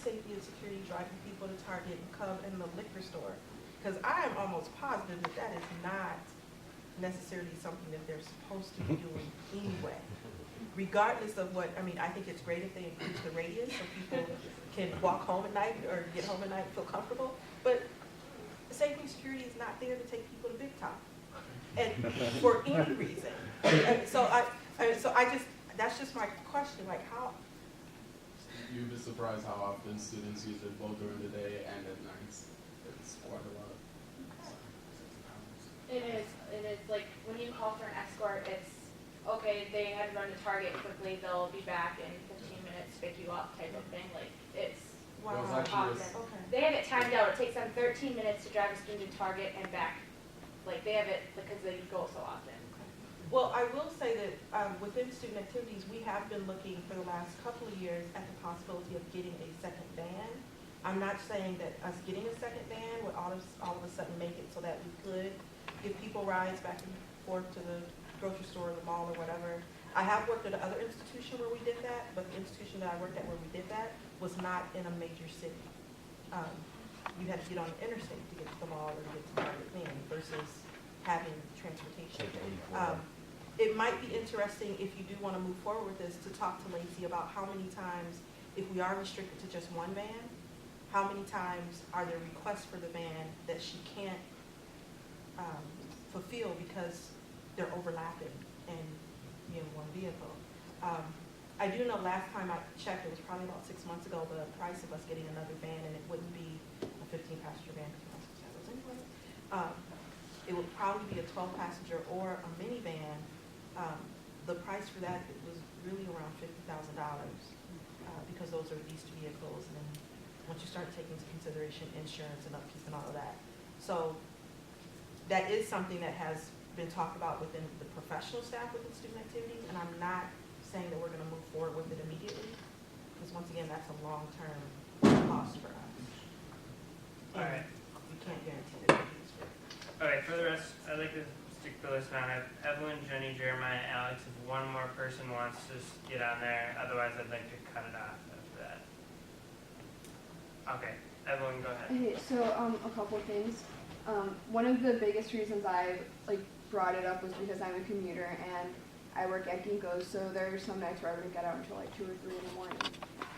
safety and security driving people to Target and Cub and the liquor store? Because I am almost positive that that is not necessarily something that they're supposed to be doing anyway. Regardless of what, I mean, I think it's great if they increase the radius so people can walk home at night or get home at night and feel comfortable, but safety and security is not there to take people to Big Top, and for any reason. So I just, that's just my question, like how? You'd be surprised how often students use it both during the day and at nights. It's quite a lot. It is like when you call for an escort, it's okay, they had to run to Target quickly, they'll be back in 15 minutes, pick you up type of thing. Like it's Wow. Well, it's actually often. Okay. They have it timed out. It takes them 13 minutes to drive a student to Target and back. Like they have it because they go so often. Well, I will say that within student activities, we have been looking for the last couple of years at the possibility of getting a second van. I'm not saying that us getting a second van would all of a sudden make it so that we could give people rides back and forth to the grocery store or the mall or whatever. I have worked at another institution where we did that, but the institution that I worked at where we did that was not in a major city. You had to get on the interstate to get to the mall or to get to Target then versus having transportation. It might be interesting if you do want to move forward with this to talk to Lacey about how many times, if we are restricted to just one van, how many times are there requests for the van that she can't fulfill because they're overlapping in one vehicle. I do know last time I checked, it was probably about 6 months ago, the price of us getting another van, and it wouldn't be a 15-passenger van because most of those anyway. It would probably be a 12-passenger or a minivan. The price for that was really around $50,000 because those are leased vehicles, and then once you start taking into consideration insurance and upkeep and all of that. So that is something that has been talked about within the professional staff within student activities, and I'm not saying that we're going to move forward with it immediately, because once again, that's a long-term cost for us. All right. We can't guarantee that we'll use it. All right, for the rest, I'd like to stick the list on. I have Evelyn, Jenny, Jeremiah, Alex. If one more person wants to get on there, otherwise I'd like to cut it off after that. Okay, Evelyn, go ahead. Okay, so a couple things. One of the biggest reasons I brought it up was because I'm a commuter and I work at Ginkgo's, so there are some nights where I wouldn't get out until like 2 or 3 in the morning.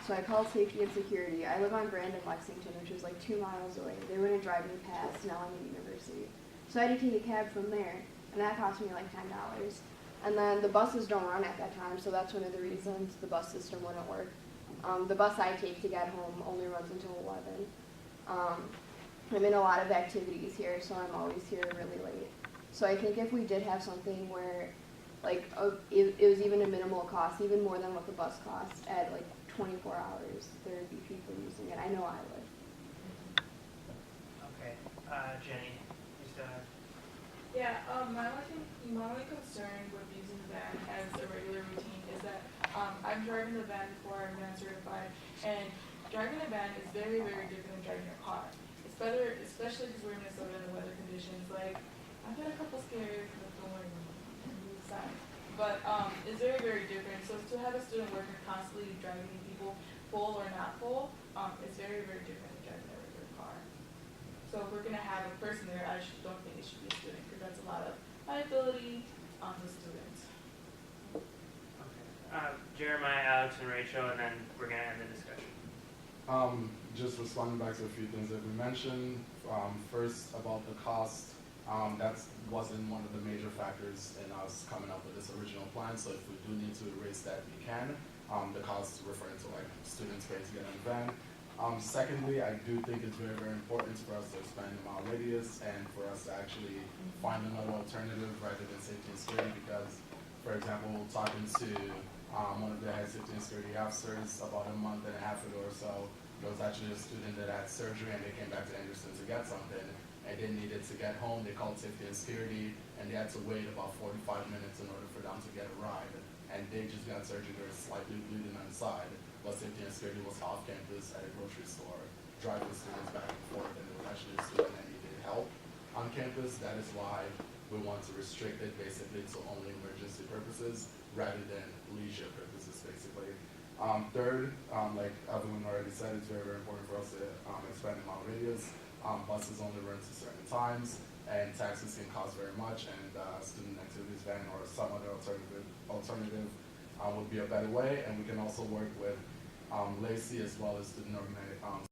So I called safety and security. I live on Brandon, Lexington, which is like 2 miles away. They wouldn't drive me past Snelling University. So I had to take a cab from there, and that cost me like $10. And then the buses don't run at that time, so that's one of the reasons the bus system wouldn't work. The bus I take to get home only runs until 11. I'm in a lot of activities here, so I'm always here really late. So I think if we did have something where it was even a minimal cost, even more than what the bus costs at 24 hours, there would be people using it. I know I would. Okay, Jenny, you still have. Yeah, my only concern with using the van as a regular routine is that I'm driving the van before I'm van certified, and driving a van is very, very different than driving a car. It's better, especially because we're in Minnesota and the weather conditions. Like, I've had a couple scares, don't worry, but it's very, very different. So to have a student worker constantly driving people full or not full, it's very, very different than driving a regular car. So if we're going to have a person there, I don't think it should be a student because that's a lot of liability on the students. Okay. Jeremiah, Alex, and Rachel, and then we're going to end the discussion. Just responding back to a few things that we mentioned. First, about the cost. That wasn't one of the major factors in us coming up with this original plan. So if we do need to erase that, we can. The cost referring to students paying to get in the van. Secondly, I do think it's very, very important for us to expand the mile radius and for us to actually find another alternative rather than safety and security because, for example, talking to one of the head safety and security officers about a month and a half ago or so, there was actually a student that had surgery and they came back to Anderson to get something and they needed to get home. They called safety and security and they had to wait about 45 minutes in order for them to get a ride. And they just got surgery, they were slightly bleeding on the side. But safety and security was off campus at a grocery store, driving students back and forth, and it was actually a student that needed help on campus. That is why we want to restrict it basically to only emergency purposes rather than leisure purposes basically. Third, like Evelyn already said, it's very, very important for us to expand the amount of radius. Buses only run to certain times, and taxis can cost very much, and student activities van or some other alternative would be a better way. And we can also work with Lacey as well as student organization.